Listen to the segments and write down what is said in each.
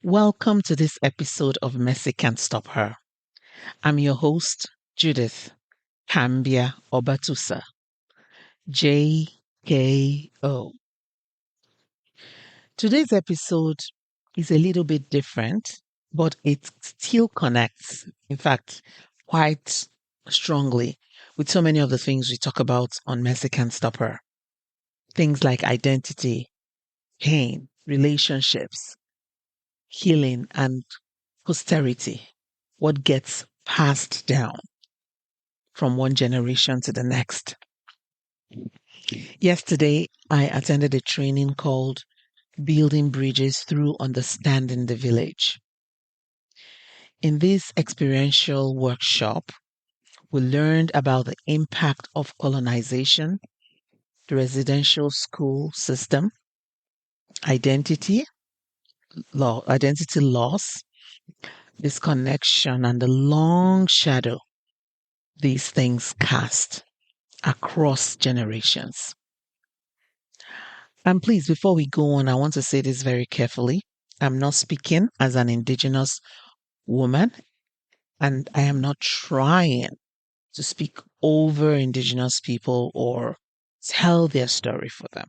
Welcome to this episode of Mercy Can't Stop Her. I'm your host, Judith Kambia Obatusa, JKO. Today's episode is a little bit different, but it still connects, in fact, quite strongly with so many of the things we talk about on Mercy Can't Stop Her. Things like identity, pain, relationships, healing, and posterity. What gets passed down from one generation to the next. Yesterday, I attended a training called Building Bridges Through Understanding the Village. In this experiential workshop, we learned about the impact of colonization, the residential school system, identity loss, disconnection, and the long shadow these things cast across generations. And please, before we go on, I want to say this very carefully. I'm not speaking as an Indigenous woman, and I am not trying to speak over Indigenous people or tell their story for them.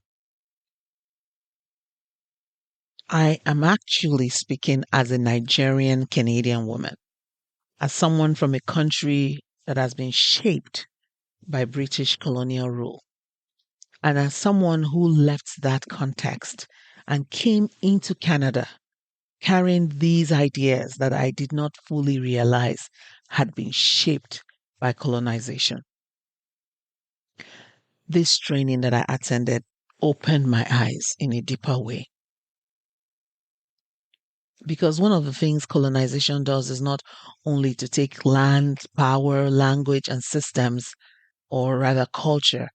I am actually speaking as a Nigerian Canadian woman, as someone from a country that has been shaped by British colonial rule. And as someone who left that context and came into Canada carrying these ideas that I did not fully realize had been shaped by colonization. This training that I attended opened my eyes in a deeper way. Because one of the things colonization does is not only to take land, power, language, and systems, or rather culture,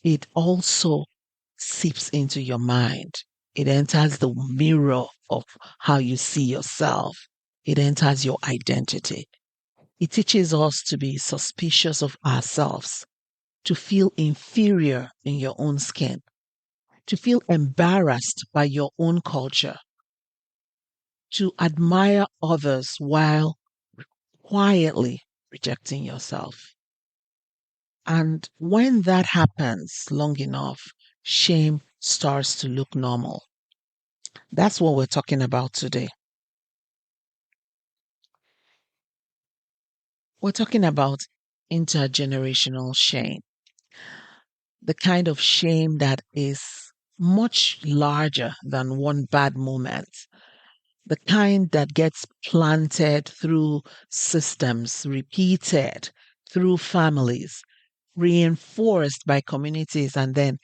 it also seeps into your mind. It enters the mirror of how you see yourself. It enters your identity. It teaches us to be suspicious of ourselves, to feel inferior in your own skin, to feel embarrassed by your own culture, to admire others while quietly rejecting yourself. And when that happens long enough, shame starts to look normal. That's what we're talking about today. We're talking about intergenerational shame, the kind of shame that is much larger than one bad moment, the kind that gets planted through systems, repeated through families, reinforced by communities, and then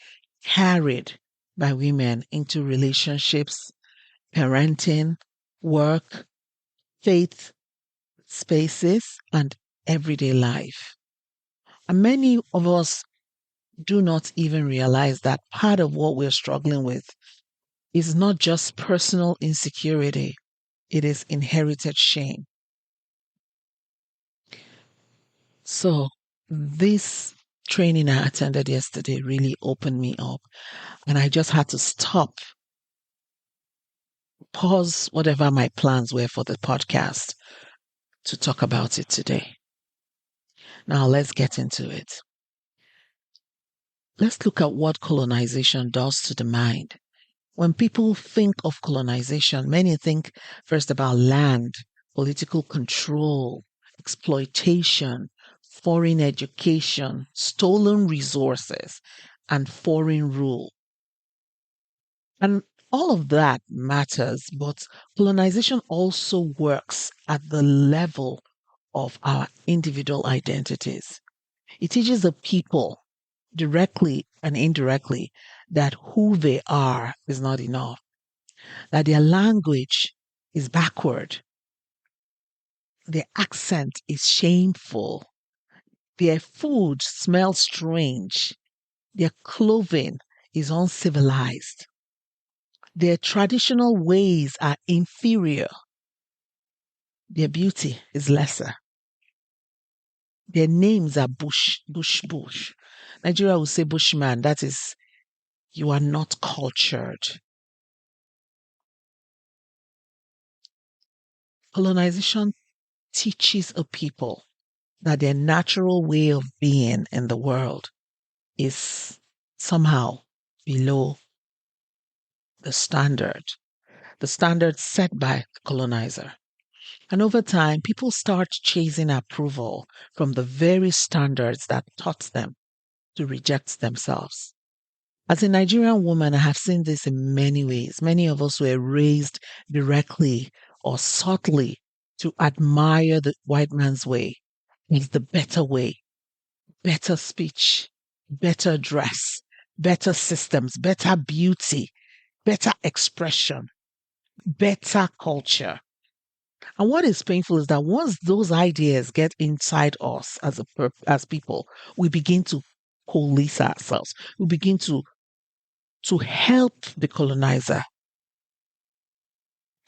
carried by women into relationships, parenting, work, faith spaces, and everyday life. And many of us do not even realize that part of what we're struggling with is not just personal insecurity, it is inherited shame. So, this training I attended yesterday really opened me up, and I just had to stop, pause whatever my plans were for the podcast to talk about it today. Now, let's get into it. Let's look at what colonization does to the mind. When people think of colonization, many think first about land, political control, exploitation, foreign education, stolen resources, and foreign rule. And all of that matters, but colonization also works at the level of our individual identities. It teaches the people directly and indirectly that who they are is not enough, that their language is backward, their accent is shameful, their food smells strange, their clothing is uncivilized, their traditional ways are inferior, their beauty is lesser. Their names are bush. Nigeria will say bushman, that is, you are not cultured. Colonization teaches a people that their natural way of being in the world is somehow below the standard set by the colonizer. And over time, people start chasing approval from the very standards that taught them to reject themselves. As a Nigerian woman, I have seen this in many ways. Many of us were raised directly or subtly to admire the white man's way as the better way, better speech, better dress, better systems, better beauty, better expression, better culture. And what is painful is that once those ideas get inside us as people, we begin to police ourselves. We begin to help the colonizer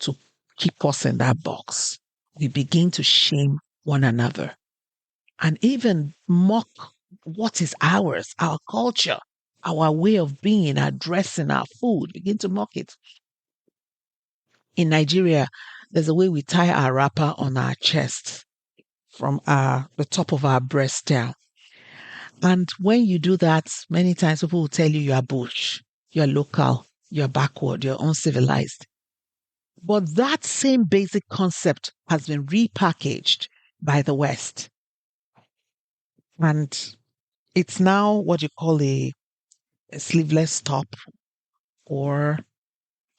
to keep us in that box. We begin to shame one another and even mock what is ours, our culture, our way of being, our dressing, our food, begin to mock it. In Nigeria, there's a way we tie our wrapper on our chest from the top of our breast down. And when you do that, many times people will tell you you are bush, you're local, you're backward, you're uncivilized. But that same basic concept has been repackaged by the West. And it's now what you call a sleeveless top or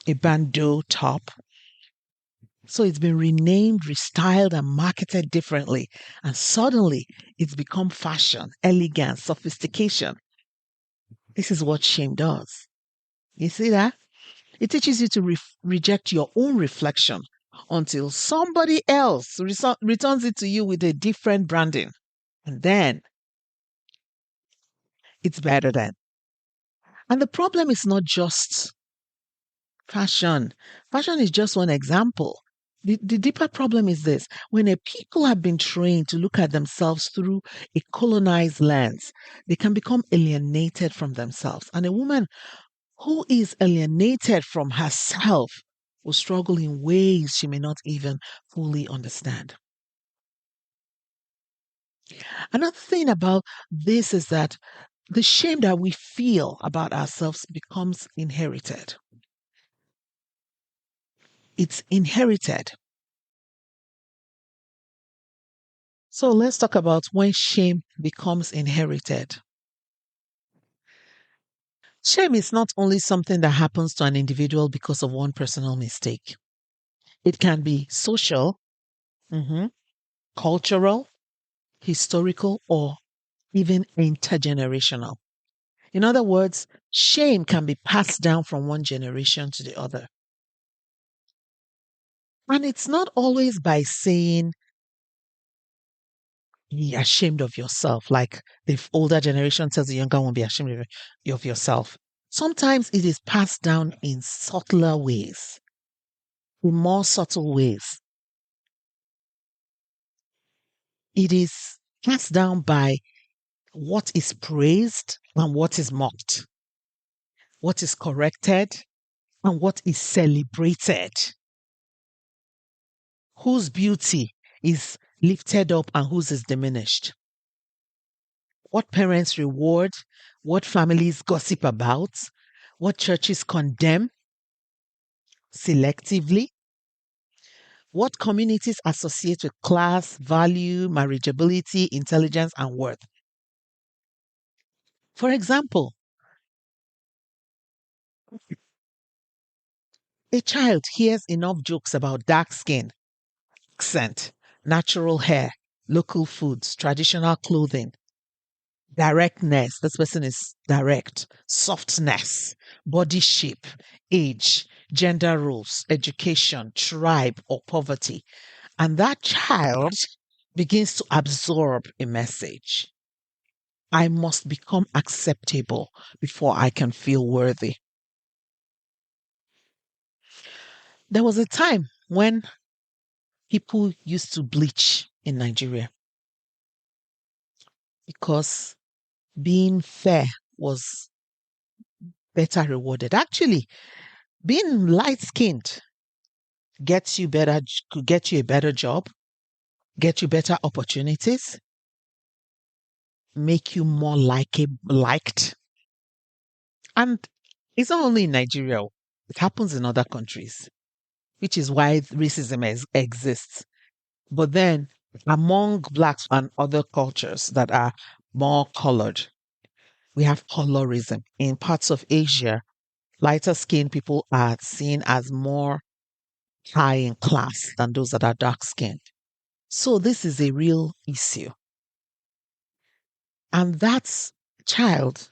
a bandeau top. So it's been renamed, restyled, and marketed differently. And suddenly it's become fashion, elegance, sophistication. This is what shame does. You see that? It teaches you to reject your own reflection until somebody else returns it to you with a different branding. And then it's better then. And the problem is not just fashion. Fashion is just one example. The deeper problem is this: when a people have been trained to look at themselves through a colonized lens, they can become alienated from themselves. And a woman who is alienated from herself will struggle in ways she may not even fully understand. Another thing about this is that the shame that we feel about ourselves becomes inherited. It's inherited. So let's talk about when shame becomes inherited. Shame is not only something that happens to an individual because of one personal mistake. It can be social, mhm, cultural, historical, or even intergenerational. In other words, shame can be passed down from one generation to the other. And it's not always by saying, be ashamed of yourself, like the older generation tells the younger one, be ashamed of yourself. Sometimes it is passed down in subtler ways, in more subtle ways. It is passed down by what is praised and what is mocked, what is corrected and what is celebrated, whose beauty is lifted up and whose is diminished, what parents reward, what families gossip about, what churches condemn selectively, what communities associate with class, value, marriageability, intelligence, and worth. For example, a child hears enough jokes about dark skin, accent, natural hair, local foods, traditional clothing, directness. This person is direct, softness, body shape, age, gender roles, education, tribe, or poverty. And that child begins to absorb a message. I must become acceptable before I can feel worthy. There was a time when people used to bleach in Nigeria because being fair was better rewarded. Actually, being light skinned could get you a better job, get you better opportunities, make you more liked. And it's not only in Nigeria, it happens in other countries, which is why racism exists. But then among blacks and other cultures that are more colored, we have colorism. In parts of Asia, lighter skinned people are seen as more high in class than those that are dark skinned. So this is a real issue. And that child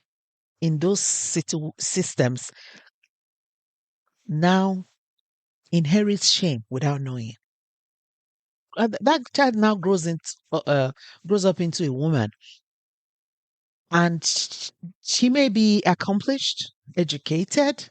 in those systems now inherits shame without knowing. That child now grows up into a woman, and she may be accomplished, educated,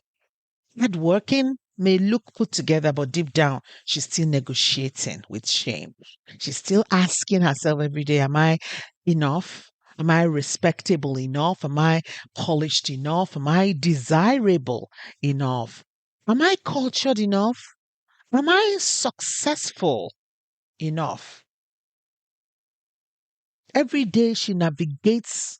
hardworking, may look put together, but deep down, she's still negotiating with shame. She's still asking herself every day, am I enough? Am I respectable enough? Am I polished enough? Am I desirable enough? Am I cultured enough? Am I successful enough? Every day she navigates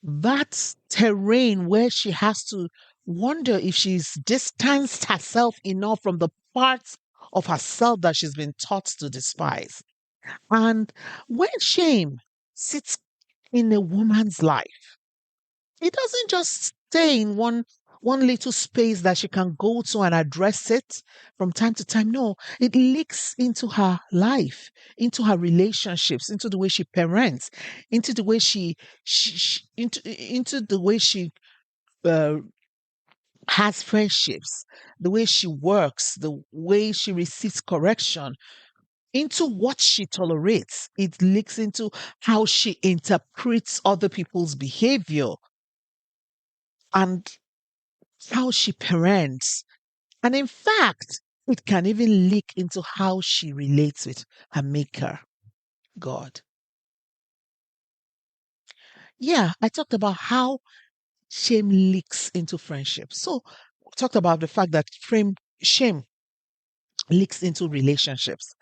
that terrain where she has to wonder if she's distanced herself enough from the parts of herself that she's been taught to despise. And when shame sits in a woman's life, it doesn't just stay in one little space that she can go to and address it from time to time. No, it leaks into her life, into her relationships, into the way she parents, into the way into the way she uh, has friendships, the way she works, the way she receives correction, into what she tolerates. It leaks into how she interprets other people's behavior and how she parents. And in fact, it can even leak into how she relates with her maker, God. Yeah, I talked about how shame leaks into friendship. So, we talked about the fact that shame leaks into relationships.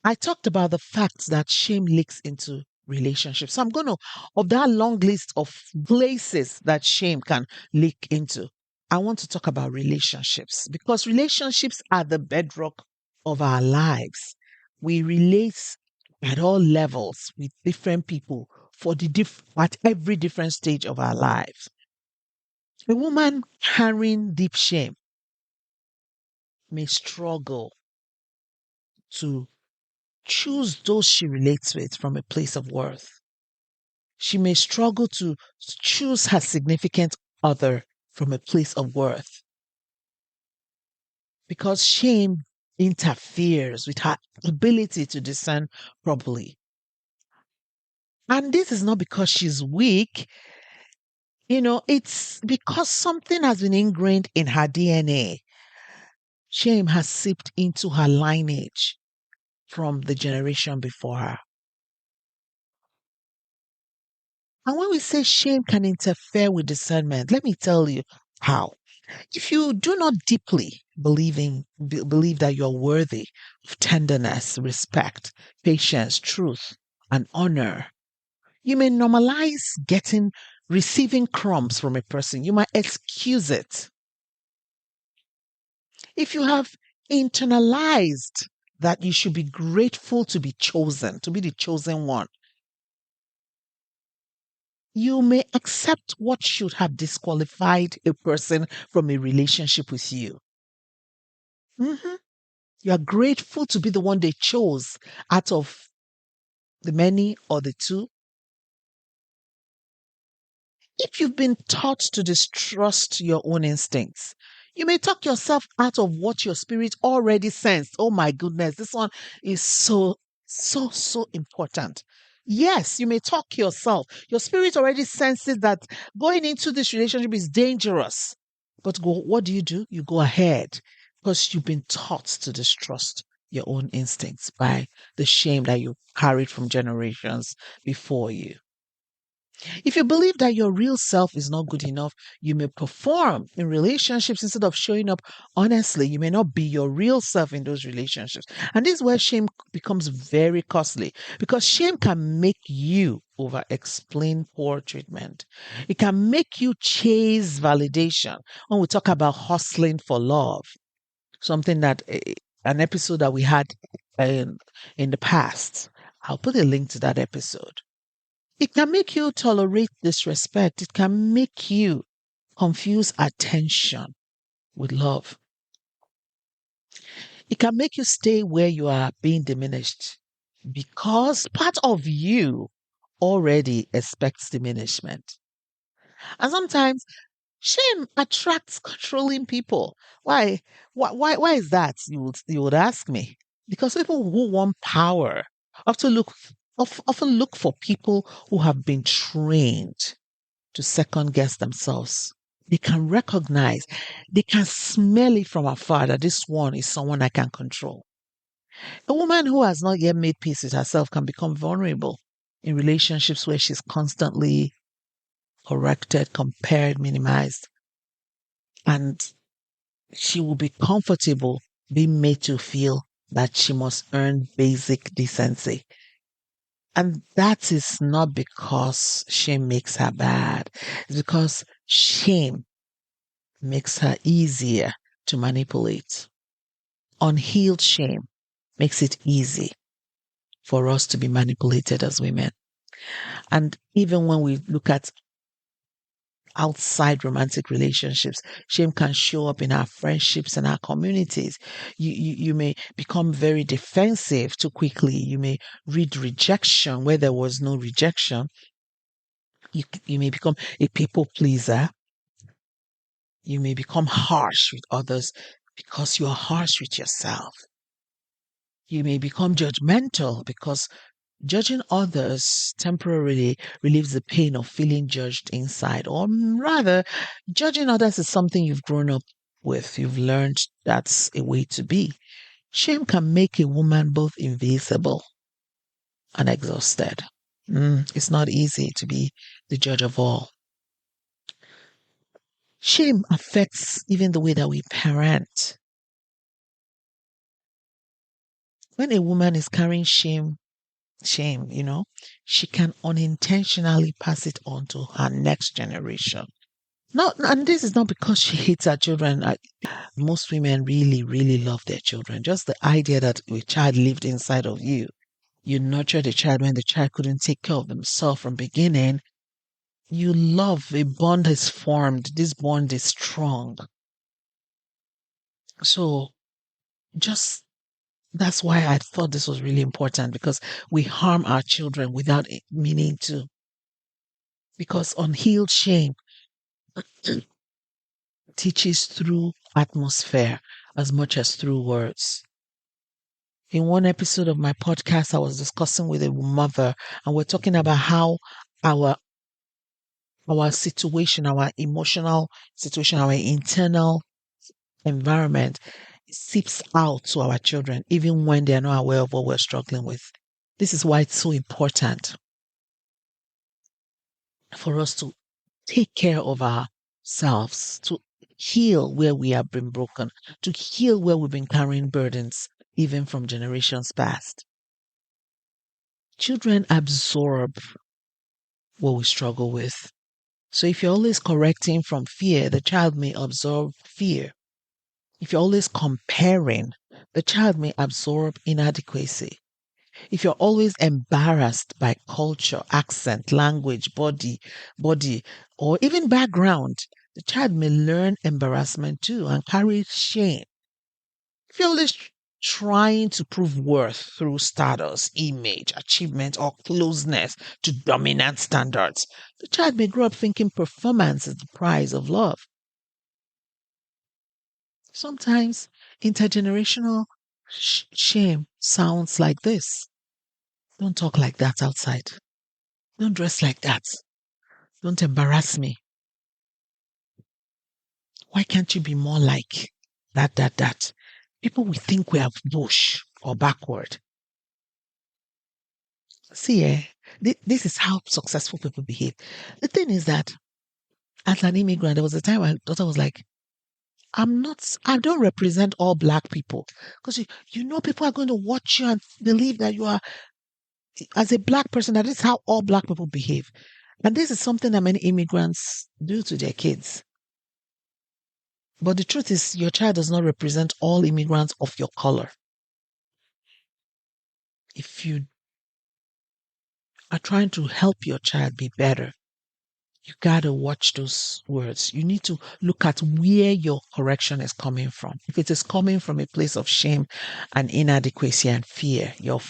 I talked about the fact that shame leaks into relationships. So, I'm going to, of that long list of places that shame can leak into, I want to talk about relationships because relationships are the bedrock of our lives. We relate at all levels with different people at every different stage of our lives. A woman carrying deep shame may struggle to choose those she relates with from a place of worth. She may struggle to choose her significant other from a place of worth because shame interferes with her ability to discern properly. And this is not because she's weak, it's because something has been ingrained in her DNA. Shame has seeped into her lineage from the generation before her. And when we say shame can interfere with discernment, let me tell you how. If you do not deeply believe that you're worthy of tenderness, respect, patience, truth, and honor, you may normalize receiving crumbs from a person. You might excuse it. If you have internalized that you should be grateful to be chosen, to be the chosen one, you may accept what should have disqualified a person from a relationship with you. Mhm. You are grateful to be the one they chose out of the many or the two. If you've been taught to distrust your own instincts, you may talk yourself out of what your spirit already sensed. Oh my goodness, this one is so, so, so important. Yes, you may talk yourself. Your spirit already senses that going into this relationship is dangerous. But what do? You go ahead because you've been taught to distrust your own instincts by the shame that you carried from generations before you. If you believe that your real self is not good enough, you may perform in relationships instead of showing up honestly. You may not be your real self in those relationships. And this is where shame becomes very costly because shame can make you over explain poor treatment. It can make you chase validation. When we talk about hustling for love, something that an episode that we had in the past, I'll put a link to that episode. It can make you tolerate disrespect. It can make you confuse attention with love. It can make you stay where you are being diminished because part of you already expects diminishment. And sometimes shame attracts controlling people. Why? Why is that? You would ask me. Because people who want power often look often look for people who have been trained to second guess themselves. They can recognize, they can smell it from afar that this one is someone I can control. A woman who has not yet made peace with herself can become vulnerable in relationships where she's constantly corrected, compared, minimized, and she will be comfortable being made to feel that she must earn basic decency. And that is not because shame makes her bad. It's because shame makes her easier to manipulate. Unhealed shame makes it easy for us to be manipulated as women. And even when we look at outside romantic relationships, shame can show up in our friendships and our communities. You may become very defensive too quickly. You may read rejection where there was no rejection. You may become a people pleaser. You may become harsh with others because you are harsh with yourself. You may become judgmental because judging others temporarily relieves the pain of feeling judged inside, or rather, judging others is something you've grown up with. You've learned that's a way to be. Shame can make a woman both invisible and exhausted. It's not easy to be the judge of all. Shame affects even the way that we parent. When a woman is carrying shame, she can unintentionally pass it on to her next generation. Not, and this is not because she hates her children. Most women really, really love their children. Just the idea that a child lived inside of you. You nurtured the child when the child couldn't take care of themselves from beginning. You love, a bond is formed. This bond is strong. So just that's why I thought this was really important because we harm our children without meaning to. Because unhealed shame teaches through atmosphere as much as through words. In one episode of my podcast, I was discussing with a mother, and we're talking about how our situation, our emotional situation, our internal environment seeps out to our children, even when they're not aware of what we're struggling with. This is why it's so important for us to take care of ourselves, to heal where we have been broken, to heal where we've been carrying burdens, even from generations past. Children absorb what we struggle with. So if you're always correcting from fear, the child may absorb fear. If you're always comparing, the child may absorb inadequacy. If you're always embarrassed by culture, accent, language, body, or even background, the child may learn embarrassment too and carry shame. If you're always trying to prove worth through status, image, achievement, or closeness to dominant standards, the child may grow up thinking performance is the prize of love. Sometimes intergenerational shame sounds like this. Don't talk like that outside. Don't dress like that. Don't embarrass me. Why can't you be more like that? People will think we are bush or backward. See, This is how successful people behave. The thing is that as an immigrant, there was a time my daughter was like, I don't represent all black people. Because you know, people are going to watch you and believe that you are, as a black person, that is how all black people behave. And this is something that many immigrants do to their kids. But the truth is, your child does not represent all immigrants of your color. If you are trying to help your child be better, you gotta watch those words. You need to look at where your correction is coming from. If it is coming from a place of shame and inadequacy and fear, your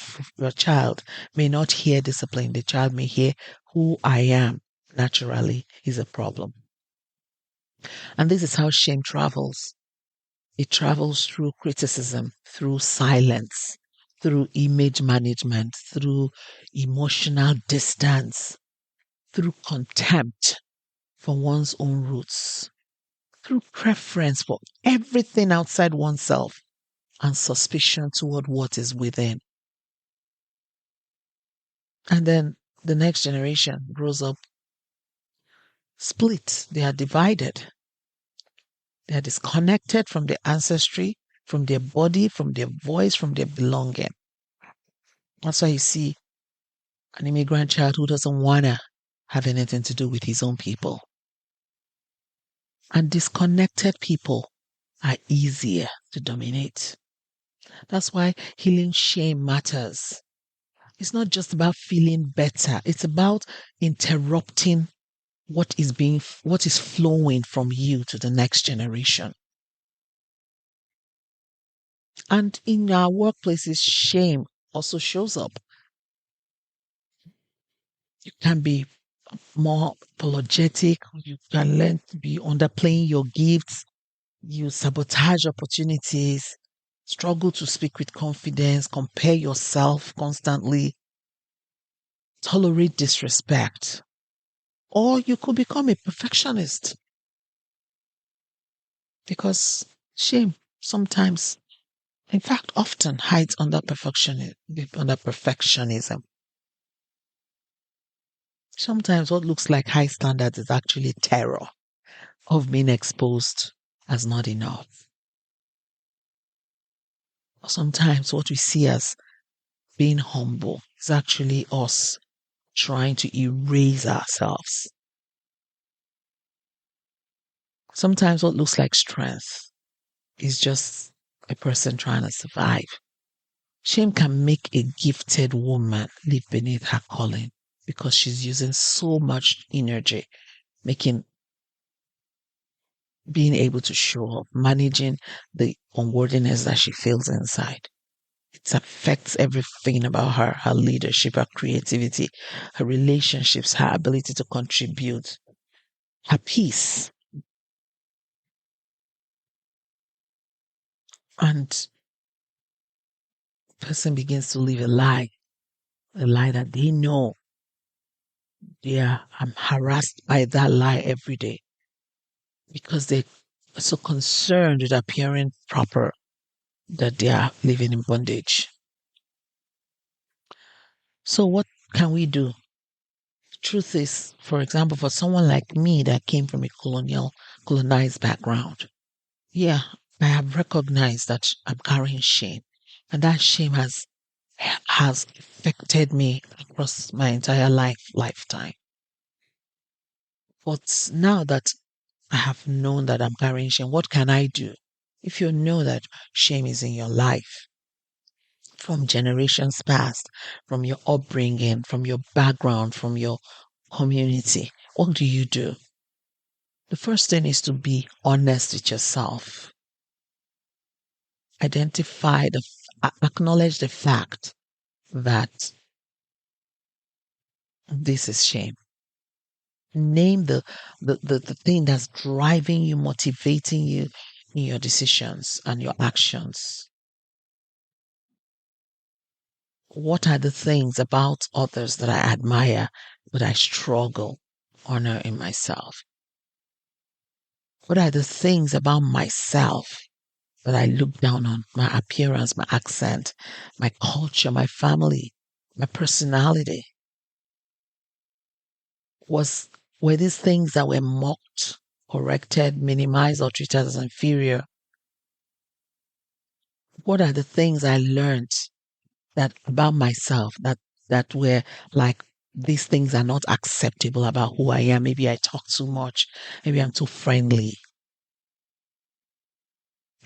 child may not hear discipline. The child may hear who I am naturally is a problem. And this is how shame travels. It travels through criticism, through silence, through image management, through emotional distance, through contempt for one's own roots, through preference for everything outside oneself, and suspicion toward what is within. And then the next generation grows up split. They are divided. They are disconnected from their ancestry, from their body, from their voice, from their belonging. That's why you see an immigrant child who doesn't want to have anything to do with his own people. And disconnected people are easier to dominate. That's why healing shame matters. It's not just about feeling better. It's about interrupting what is flowing from you to the next generation. And in our workplaces, shame also shows up. You can be more apologetic. You can learn to be underplaying your gifts. You sabotage opportunities, struggle to speak with confidence, compare yourself constantly, tolerate disrespect. Or you could become a perfectionist because shame sometimes, in fact, often hides under perfectionism. Sometimes what looks like high standards is actually terror of being exposed as not enough. Or sometimes what we see as being humble is actually us trying to erase ourselves. Sometimes what looks like strength is just a person trying to survive. Shame can make a gifted woman live beneath her calling because she's using so much energy, being able to show up, managing the unworthiness that she feels inside. It affects everything about her leadership, her creativity, her relationships, her ability to contribute, her peace. And the person begins to live a lie that they know I'm harassed by that lie every day because they're so concerned with appearing proper that they are living in bondage. So what can we do? Truth is, for example, for someone like me that came from a colonized background, yeah, I have recognized that I'm carrying shame, and that shame has affected me across my entire lifetime. But now that I have known that I'm carrying shame, what can I do? If you know that shame is in your life from generations past, from your upbringing, from your background, from your community, what do you do? The first thing is to be honest with yourself. Acknowledge the fact that this is shame. Name the thing that's driving you, motivating you in your decisions and your actions. What are the things about others that I admire, but I struggle honor in myself? What are the things about myself that I look down on? My appearance, my accent, my culture, my family, my personality. Was were these things that were mocked, corrected, minimized, or treated as inferior? What are the things I learned that about myself that were like these things are not acceptable about who I am? Maybe I talk too much. Maybe I'm too friendly.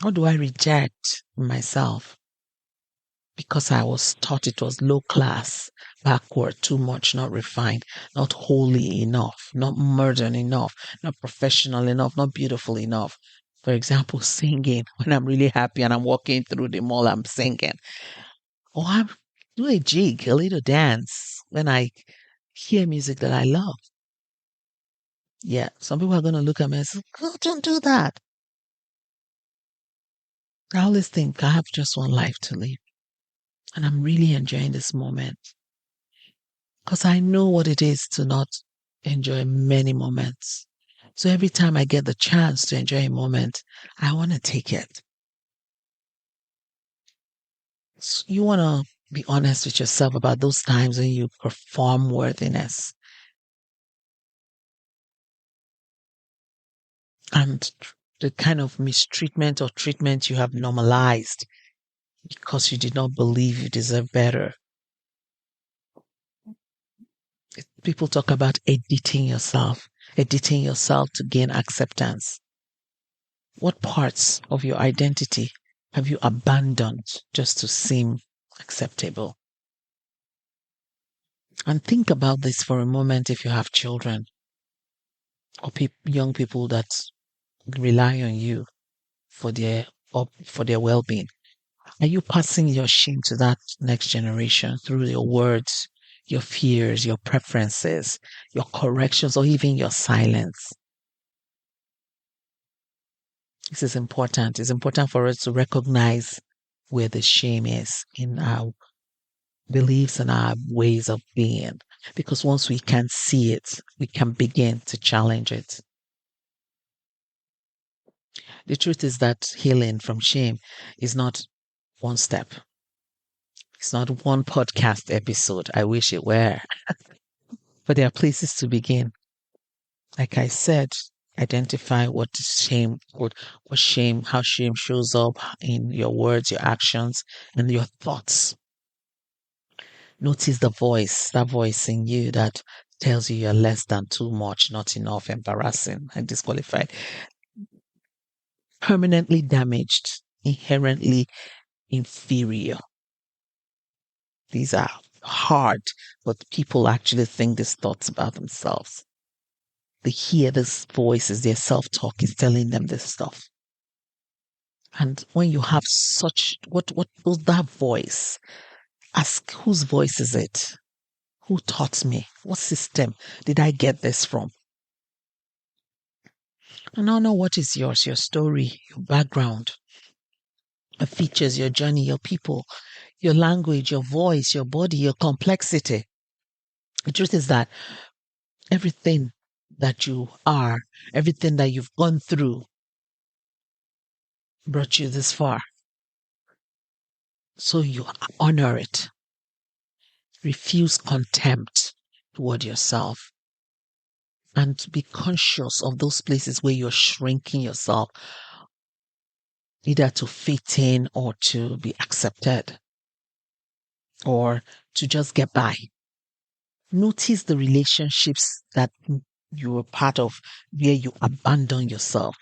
What do I reject in myself? Because I was taught it was low class, backward, too much, not refined, not holy enough, not modern enough, not professional enough, not beautiful enough. For example, singing when I'm really happy and I'm walking through the mall, I'm singing. Or I do a jig, a little dance when I hear music that I love. Yeah, some people are going to look at me and say, "Oh, don't do that." I always think I have just one life to live. And I'm really enjoying this moment because I know what it is to not enjoy many moments. So every time I get the chance to enjoy a moment, I want to take it. So you want to be honest with yourself about those times when you perform worthiness and the kind of mistreatment or treatment you have normalized because you did not believe you deserve better. People talk about editing yourself to gain acceptance. What parts of your identity have you abandoned just to seem acceptable? And think about this for a moment if you have children or young people that rely on you for their well-being. Are you passing your shame to that next generation through your words, your fears, your preferences, your corrections, or even your silence? This is important. It's important for us to recognize where the shame is in our beliefs and our ways of being. Because once we can see it, we can begin to challenge it. The truth is that healing from shame is not one step. It's not one podcast episode. I wish it were. But there are places to begin. Like I said, identify what is shame, what shame, how shame shows up in your words, your actions, and your thoughts. Notice the voice, that voice in you that tells you you're less than, too much, not enough, embarrassing, and disqualified, permanently damaged, inherently inferior. These are hard, but people actually think these thoughts about themselves. They hear these voices, their self talk is telling them this stuff. And when you have such, what was that voice? Ask whose voice is it? Who taught me? What system did I get this from? And now know what is yours, your story, your background, your features, your journey, your people, your language, your voice, your body, your complexity. The truth is that everything that you are, everything that you've gone through brought you this far. So you honor it. Refuse contempt toward yourself. And be conscious of those places where you're shrinking yourself, either to fit in or to be accepted or to just get by. Notice the relationships that you were part of where you abandon yourself.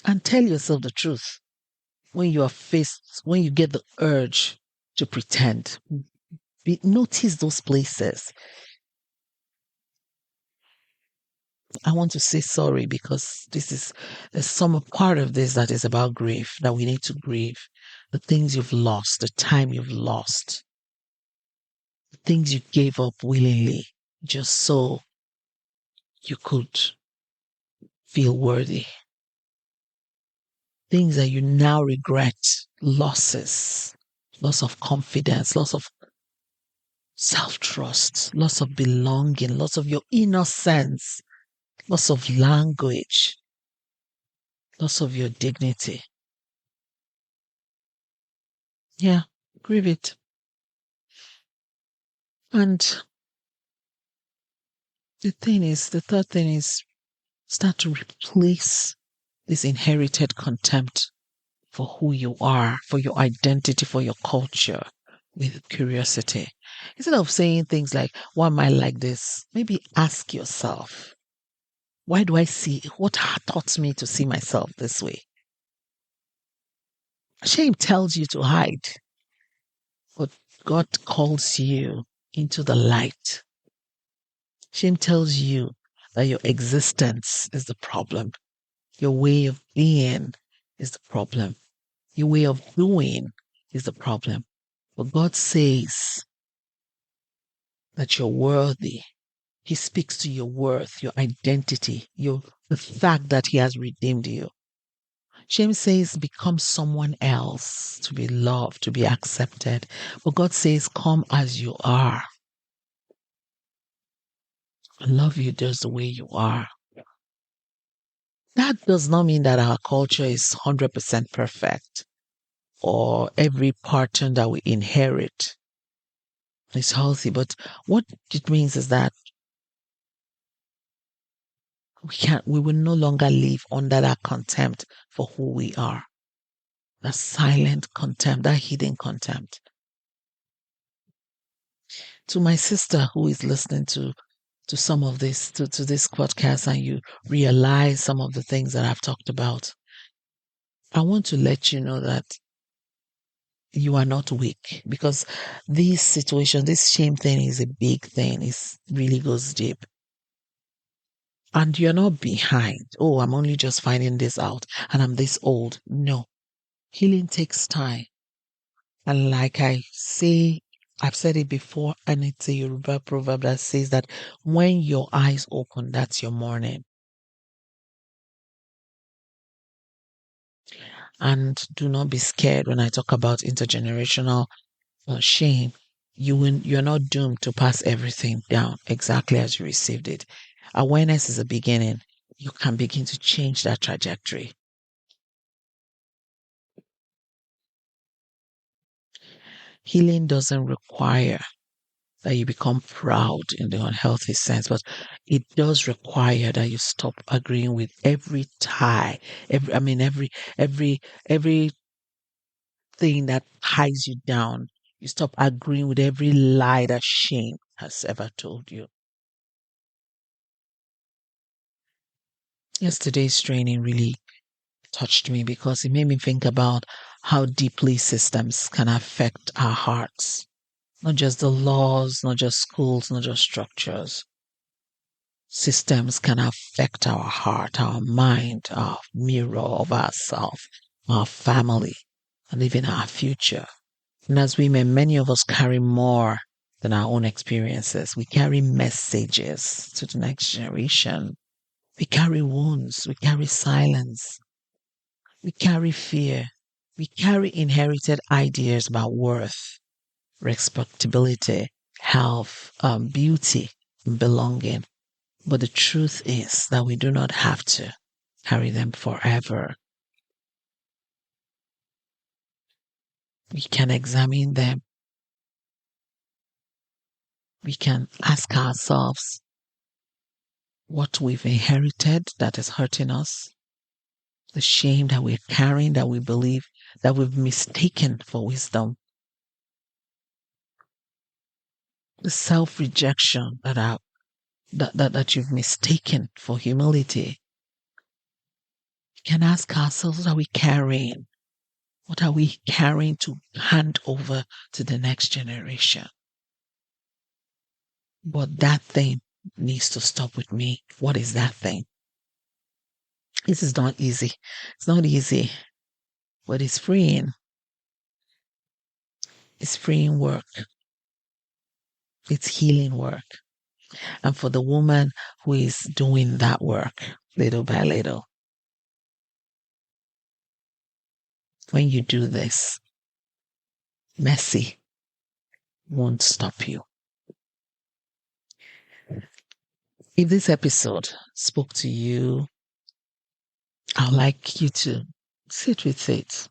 And tell yourself the truth when you are faced, when you get the urge to pretend. Notice those places. I want to say sorry because there's some part of this that is about grief, that we need to grieve. The things you've lost, the time you've lost, the things you gave up willingly just so you could feel worthy. Things that you now regret, losses, loss of confidence, loss of self-trust, loss of belonging, loss of your innocence, loss of language, loss of your dignity. Yeah, grieve it. And The third thing is start to replace this inherited contempt for who you are, for your identity, for your culture, with curiosity. Instead of saying things like, why am I like this? Maybe ask yourself, why do I see, what taught me to see myself this way? Shame tells you to hide, but God calls you into the light. Shame tells you that your existence is the problem. Your way of being is the problem. Your way of doing is the problem. But God says that you're worthy. He speaks to your worth, your identity, the fact that He has redeemed you. Shame says become someone else to be loved, to be accepted. But God says come as you are. I love you just the way you are. That does not mean that our culture is 100% perfect or every pattern that we inherit is healthy. But what it means is that we will no longer live under that contempt for who we are. That silent contempt, that hidden contempt. To my sister who is listening to some of this, to this podcast, and you realize some of the things that I've talked about, I want to let you know that you are not weak, because this situation, this shame thing is a big thing. It really goes deep. And you're not behind. Oh, I'm only just finding this out and I'm this old. No. Healing takes time. And like I say, I've said it before, and it's a Yoruba proverb that says that when your eyes open, that's your morning. And do not be scared when I talk about intergenerational shame. You're not doomed to pass everything down exactly as you received it. Awareness is a beginning. You can begin to change that trajectory. Healing doesn't require that you become proud in the unhealthy sense, but it does require that you stop agreeing with every tie, every everything that ties you down. You stop agreeing with every lie that shame has ever told you. Yesterday's training really touched me because it made me think about how deeply systems can affect our hearts. Not just the laws, not just schools, not just structures. Systems can affect our heart, our mind, our mirror of ourselves, our family, and even our future. And as women, many of us carry more than our own experiences. We carry messages to the next generation. We carry wounds. We carry silence. We carry fear. We carry inherited ideas about worth, respectability, health, beauty, and belonging. But the truth is that we do not have to carry them forever. We can examine them. We can ask ourselves what we've inherited that is hurting us, the shame that we're carrying that we believe that we've mistaken for wisdom, the self-rejection that you've mistaken for humility. We can ask ourselves, what are we carrying? What are we carrying to hand over to the next generation? But that thing needs to stop with me. What is that thing? This is not easy. It's not easy, but it's freeing. It's freeing work. It's healing work. And for the woman who is doing that work little by little, when you do this, mercy won't stop you. If this episode spoke to you, I'd like you to sit with it,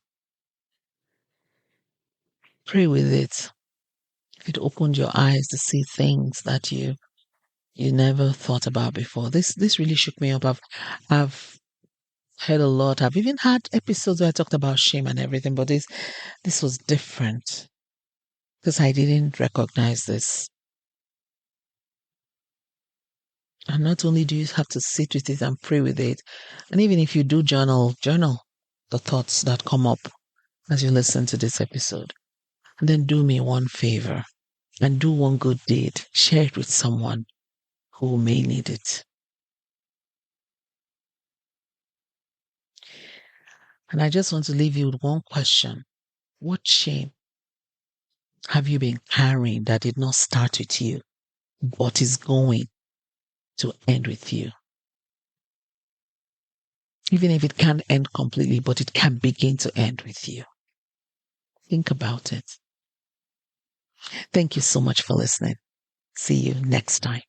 pray with it. If it opened your eyes to see things that you you never thought about before. This really shook me up. I've heard a lot. I've even had episodes where I talked about shame and everything, but this was different because I didn't recognize this. And not only do you have to sit with it and pray with it, and even if you do journal the thoughts that come up as you listen to this episode. And then do me one favor and do one good deed. Share it with someone who may need it. And I just want to leave you with one question. What shame have you been carrying that did not start with you, but is going to end with you? Even if it can't end completely, but it can begin to end with you. Think about it. Thank you so much for listening. See you next time.